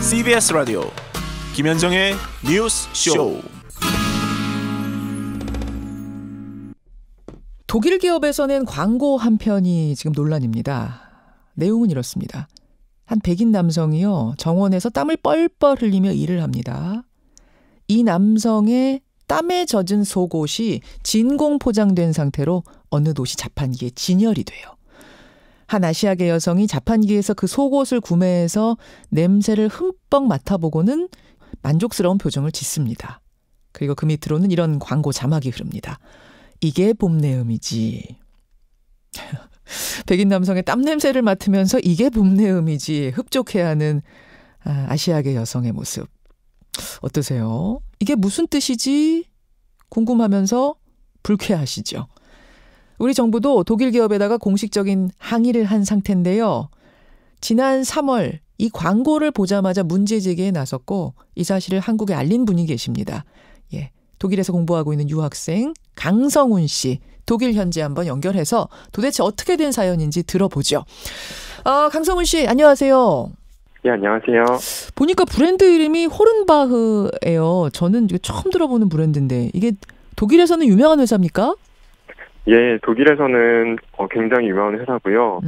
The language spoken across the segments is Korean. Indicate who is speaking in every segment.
Speaker 1: CBS 라디오 김현정의 뉴스 쇼.
Speaker 2: 독일 기업에서 낸 광고 한 편이 지금 논란입니다. 내용은 이렇습니다. 한 백인 남성이요, 정원에서 땀을 뻘뻘 흘리며 일을 합니다. 이 남성의 땀에 젖은 속옷이 진공 포장된 상태로 어느 도시 자판기에 진열이 돼요. 한 아시아계 여성이 자판기에서 그 속옷을 구매해서 냄새를 흠뻑 맡아보고는 만족스러운 표정을 짓습니다. 그리고 그 밑으로는 이런 광고 자막이 흐릅니다. 이게 봄내음이지. 백인 남성의 땀 냄새를 맡으면서 이게 봄내음이지 흡족해하는 아시아계 여성의 모습. 어떠세요? 이게 무슨 뜻이지? 궁금하면서 불쾌하시죠? 우리 정부도 독일 기업에다가 공식적인 항의를 한 상태인데요. 지난 3월 이 광고를 보자마자 문제 제기에 나섰고 이 사실을 한국에 알린 분이 계십니다. 예, 독일에서 공부하고 있는 유학생 강성훈 씨, 독일 현지 한번 연결해서 도대체 어떻게 된 사연인지 들어보죠. 강성훈 씨, 안녕하세요.
Speaker 3: 네, 안녕하세요.
Speaker 2: 보니까 브랜드 이름이 호른바흐예요. 저는 이거 처음 들어보는 브랜드인데 이게 독일에서는 유명한 회사입니까?
Speaker 3: 예, 독일에서는 굉장히 유명한 회사고요.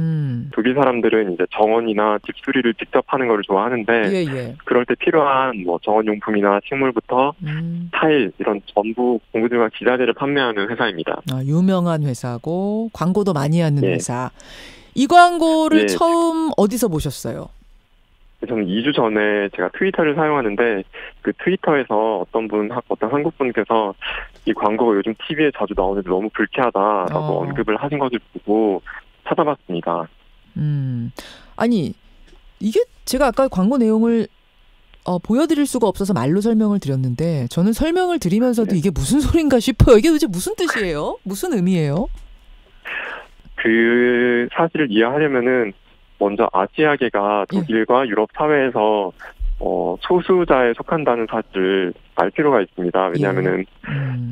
Speaker 3: 독일 사람들은 이제 정원이나 집수리를 직접 하는 걸 좋아하는데,
Speaker 2: 예.
Speaker 3: 그럴 때 필요한 뭐 정원용품이나 식물부터 타일 이런 전부 공구들과 기자재를 판매하는 회사입니다.
Speaker 2: 유명한 회사고 광고도 많이 하는 회사. 이 광고를 처음 어디서 보셨어요?
Speaker 3: 저는 2주 전에 제가 트위터를 사용하는데 그 트위터에서 어떤 한국 분께서 이 광고가 요즘 TV에 자주 나오는데 너무 불쾌하다라고 언급을 하신 것을 보고 찾아봤습니다.
Speaker 2: 아니 이게 제가 아까 광고 내용을 보여드릴 수가 없어서 말로 설명을 드렸는데 저는 설명을 드리면서도 이게 무슨 소린가 싶어요. 이게 도대체 무슨 뜻이에요? 무슨 의미예요?
Speaker 3: 그 사실을 이해하려면은 먼저 아시아계가 독일과 유럽 사회에서 소수자에 속한다는 사실을 알 필요가 있습니다. 왜냐하면은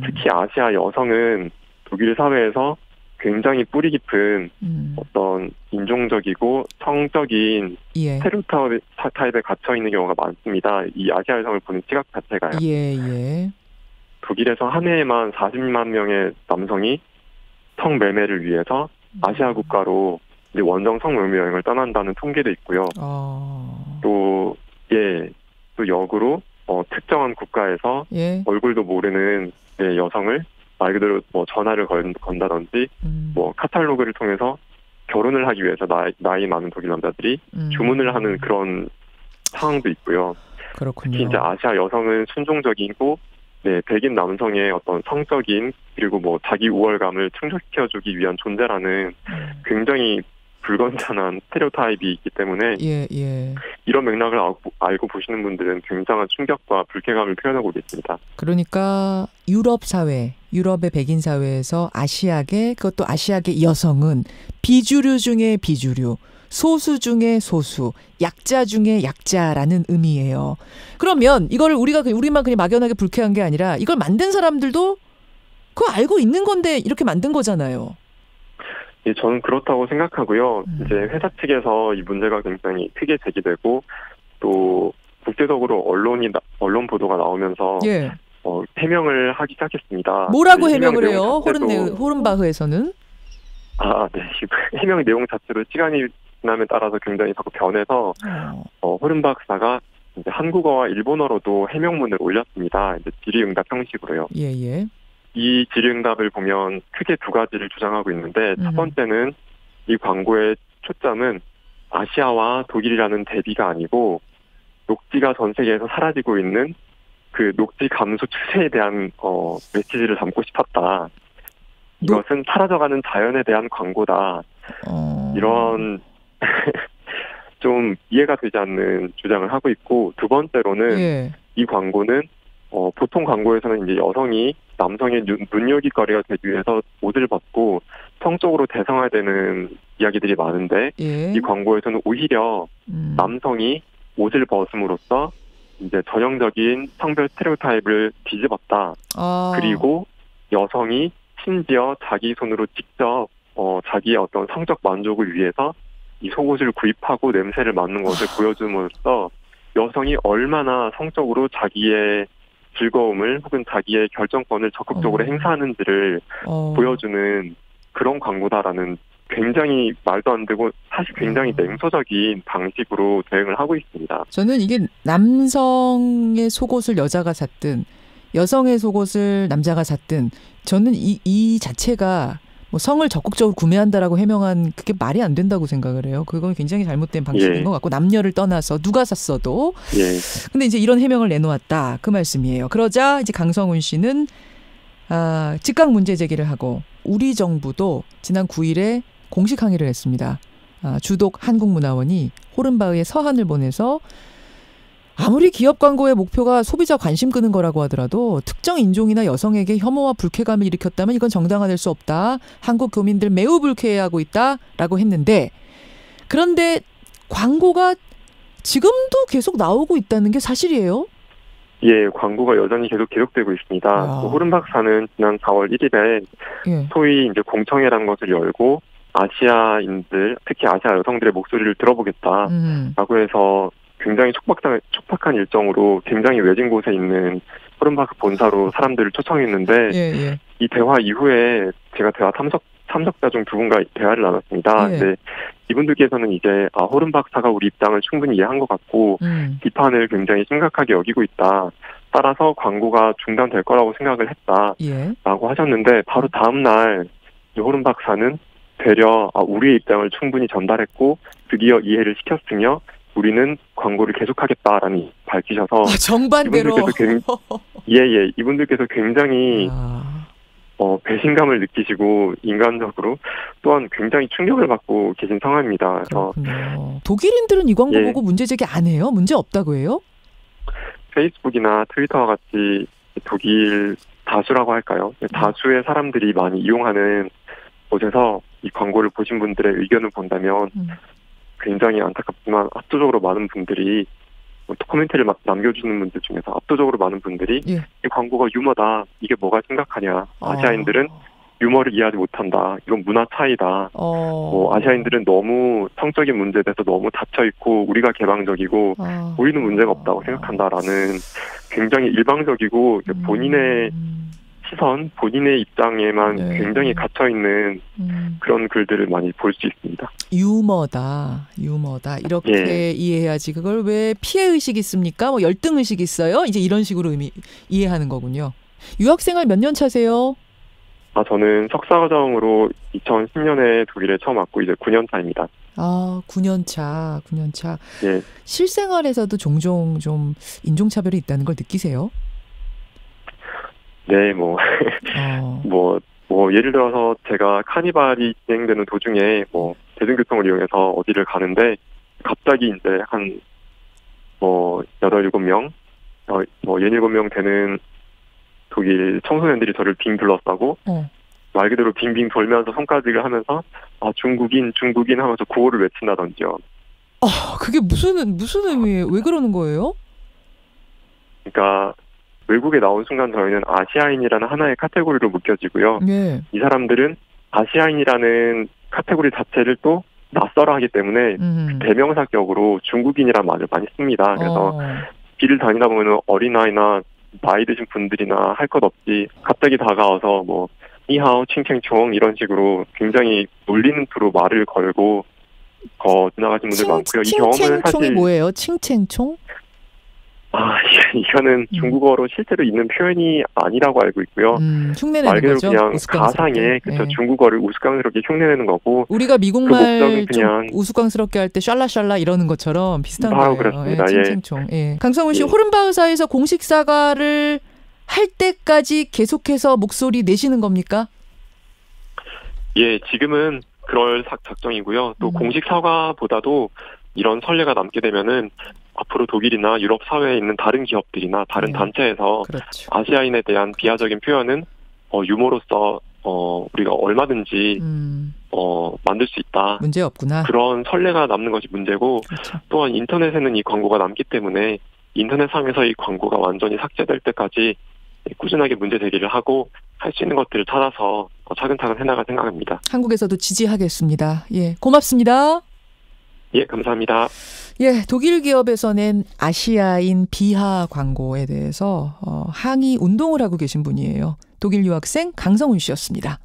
Speaker 3: 특히 아시아 여성은 독일 사회에서 굉장히 뿌리 깊은 어떤 인종적이고 성적인 스테레오타입에 갇혀 있는 경우가 많습니다. 이 아시아 여성을 보는 시각 자체가요. 독일에서 한 해에만 40만 명의 남성이 성매매를 위해서 아시아 국가로 원정 성매매 여행을 떠난다는 통계도 있고요. 또 역으로 특정한 국가에서 얼굴도 모르는 여성을 말 그대로 뭐 전화를 건다든지 뭐 카탈로그를 통해서 결혼을 하기 위해서 나이 많은 독일 남자들이 주문을 하는 그런 상황도 있고요.
Speaker 2: 그렇군요.
Speaker 3: 특히 이제 아시아 여성은 순종적이고 백인 남성의 어떤 성적인 그리고 뭐 자기 우월감을 충족시켜주기 위한 존재라는 굉장히 불건전한 스테레오타입이 있기 때문에 이런 맥락을 알고 보시는 분들은 굉장한 충격과 불쾌감을 표현하고 계십니다.
Speaker 2: 그러니까 유럽 사회, 유럽의 백인 사회에서 아시아계, 그것도 아시아계 여성은 비주류 중에 비주류, 소수 중에 소수, 약자 중에 약자라는 의미예요. 그러면 이걸 우리만 그냥 막연하게 불쾌한 게 아니라 이걸 만든 사람들도 그거 알고 있는 건데 이렇게 만든 거잖아요.
Speaker 3: 예, 저는 그렇다고 생각하고요. 이제 회사 측에서 이 문제가 굉장히 크게 제기되고 또 국제적으로 언론 보도가 나오면서 해명을 하기 시작했습니다.
Speaker 2: 뭐라고 해명을 해요? 호른바흐에서는?
Speaker 3: 해명 내용 자체로 시간이 지남에 따라서 굉장히 자꾸 변해서 호른바흐사가 이제 한국어와 일본어로도 해명문을 올렸습니다. 이제 질의응답 형식으로요. 이 질의응답을 보면 크게 두 가지를 주장하고 있는데 첫 번째는 이 광고의 초점은 아시아와 독일이라는 대비가 아니고 녹지가 전 세계에서 사라지고 있는 그 녹지 감소 추세에 대한 메시지를 담고 싶었다. 이것은 사라져가는 자연에 대한 광고다. 이런 좀 이해가 되지 않는 주장을 하고 있고 두 번째로는 이 광고는 보통 광고에서는 이제 여성이 남성의 눈요깃거리가 되기 위해서 옷을 벗고 성적으로 대성화되는 이야기들이 많은데 이 광고에서는 오히려 남성이 옷을 벗음으로써 이제 전형적인 성별 스테레오타입을 뒤집었다. 그리고 여성이 심지어 자기 손으로 직접 자기의 어떤 성적 만족을 위해서 이 속옷을 구입하고 냄새를 맡는 것을 보여줌으로써 여성이 얼마나 성적으로 자기의 즐거움을 혹은 자기의 결정권을 적극적으로 행사하는지를 보여주는 그런 광고다라는 굉장히 말도 안 되고 사실 굉장히 냉소적인 방식으로 대응을 하고 있습니다.
Speaker 2: 저는 이게 남성의 속옷을 여자가 샀든 여성의 속옷을 남자가 샀든 저는 이 자체가 뭐 성을 적극적으로 구매한다라고 해명한 그게 말이 안 된다고 생각을 해요. 그건 굉장히 잘못된 방식인 것 같고 남녀를 떠나서 누가 샀어도. 근데 이제 이런 해명을 내놓았다 그 말씀이에요. 그러자 이제 강성훈 씨는 즉각 문제 제기를 하고 우리 정부도 지난 9일에 공식 항의를 했습니다. 주독 한국문화원이 호른바흐에 서한을 보내서 아무리 기업 광고의 목표가 소비자 관심 끄는 거라고 하더라도 특정 인종이나 여성에게 혐오와 불쾌감을 일으켰다면 이건 정당화될 수 없다. 한국 교민들 매우 불쾌해하고 있다라고 했는데 그런데 광고가 지금도 계속 나오고 있다는 게 사실이에요?
Speaker 3: 예, 광고가 여전히 계속되고 있습니다. 호른바흐사는 지난 4월 1일에 소위 이제 공청회라는 것을 열고 아시아인들, 특히 아시아 여성들의 목소리를 들어보겠다라고 해서 굉장히 촉박한 일정으로 굉장히 외진 곳에 있는 호른바흐 본사로 사람들을 초청했는데 이 대화 이후에 제가 대화 참석자 중 2분과 대화를 나눴습니다. 근데 이분들께서는 이제 호른바흐사가 우리 입장을 충분히 이해한 것 같고 비판을 굉장히 심각하게 여기고 있다. 따라서 광고가 중단될 거라고 생각을 했다라고 하셨는데 바로 다음 날 호른바흐사는 되려 우리의 입장을 충분히 전달했고 드디어 이해를 시켰으며 우리는 광고를 계속하겠다라는 밝히셔서
Speaker 2: 정반대로
Speaker 3: 이분들께서 굉장히 배신감을 느끼시고 인간적으로 또한 굉장히 충격을 받고 계신 상황입니다. 그래서
Speaker 2: 독일인들은 이 광고 보고 문제 제기 안 해요? 문제 없다고 해요?
Speaker 3: 페이스북이나 트위터와 같이 독일 다수라고 할까요? 다수의 사람들이 많이 이용하는 곳에서 이 광고를 보신 분들의 의견을 본다면 굉장히 안타깝지만 압도적으로 많은 분들이 코멘트를 남겨주는 분들 중에서 압도적으로 많은 분들이 이 광고가 유머다. 이게 뭐가 심각하냐. 아시아인들은 유머를 이해하지 못한다. 이건 문화 차이다. 아시아인들은 너무 성적인 문제에 대해서 너무 닫혀있고 우리가 개방적이고 우리는 문제가 없다고 생각한다라는 굉장히 일방적이고 본인의 시선, 본인의 입장에만 굉장히 갇혀있는 그런 글들을 많이 볼 수 있습니다.
Speaker 2: 유머다. 이렇게 이해해야지. 그걸 왜 피해의식이 있습니까? 뭐 열등의식이 있어요? 이제 이런 식으로 이해하는 거군요. 유학생활 몇 년 차세요?
Speaker 3: 저는 석사과정으로 2010년에 독일에 처음 왔고 이제 9년 차입니다.
Speaker 2: 9년 차. 실생활에서도 종종 좀 인종차별이 있다는 걸 느끼세요?
Speaker 3: 네, 예를 들어서 제가 카니발이 진행되는 도중에 대중교통을 이용해서 어디를 가는데 갑자기 이제 한 7명 되는 독일 청소년들이 저를 빙 둘러싸고 말 그대로 빙빙 돌면서 손가락을 하면서 중국인 하면서 구호를 외친다든지요.
Speaker 2: 그게 무슨 의미예요? 왜 그러는 거예요?
Speaker 3: 그러니까 외국에 나온 순간 저희는 아시아인이라는 하나의 카테고리로 묶여지고요. 이 사람들은 아시아인이라는 카테고리 자체를 또 낯설어하기 때문에 대명사격으로 중국인이라는 말을 많이 씁니다. 그래서 길을 다니다 보면 어린아이나 나이 드신 분들이나 할 것 없이 갑자기 다가와서 니하오 칭칭총 이런 식으로 굉장히 놀리는 투로 말을 걸고 지나가신 분들 많고요. 이 경험은 사실
Speaker 2: 칭칭총이 뭐예요? 칭칭총?
Speaker 3: 이거는 중국어로 실제로 있는 표현이 아니라고 알고 있고요.
Speaker 2: 흉내내는
Speaker 3: 말 그대로
Speaker 2: 거죠?
Speaker 3: 그냥 가상의 중국어를 우스꽝스럽게 흉내내는 거고.
Speaker 2: 우리가 미국말
Speaker 3: 그냥
Speaker 2: 우스꽝스럽게 할 때 샬라샬라 이러는 것처럼 비슷한
Speaker 3: 바로
Speaker 2: 거예요.
Speaker 3: 그렇습니다.
Speaker 2: 칭칭총. 강성훈 씨, 호른바흐사에서 공식 사과를 할 때까지 계속해서 목소리 내시는 겁니까?
Speaker 3: 지금은 그럴 작정이고요. 또 공식 사과보다도 이런 선례가 남게 되면은 앞으로 독일이나 유럽 사회에 있는 다른 기업들이나 다른 단체에서 아시아인에 대한 비하적인 표현은 유머로서 우리가 얼마든지 만들 수 있다.
Speaker 2: 문제 없구나.
Speaker 3: 그런 선례가 남는 것이 문제고 또한 인터넷에는 이 광고가 남기 때문에 인터넷상에서 이 광고가 완전히 삭제될 때까지 꾸준하게 문제 제기를 하고 할 수 있는 것들을 찾아서 차근차근 해나갈 생각입니다.
Speaker 2: 한국에서도 지지하겠습니다. 고맙습니다.
Speaker 3: 감사합니다.
Speaker 2: 예, 독일 기업에서 낸 아시아인 비하 광고에 대해서 항의 운동을 하고 계신 분이에요. 독일 유학생 강성훈 씨였습니다.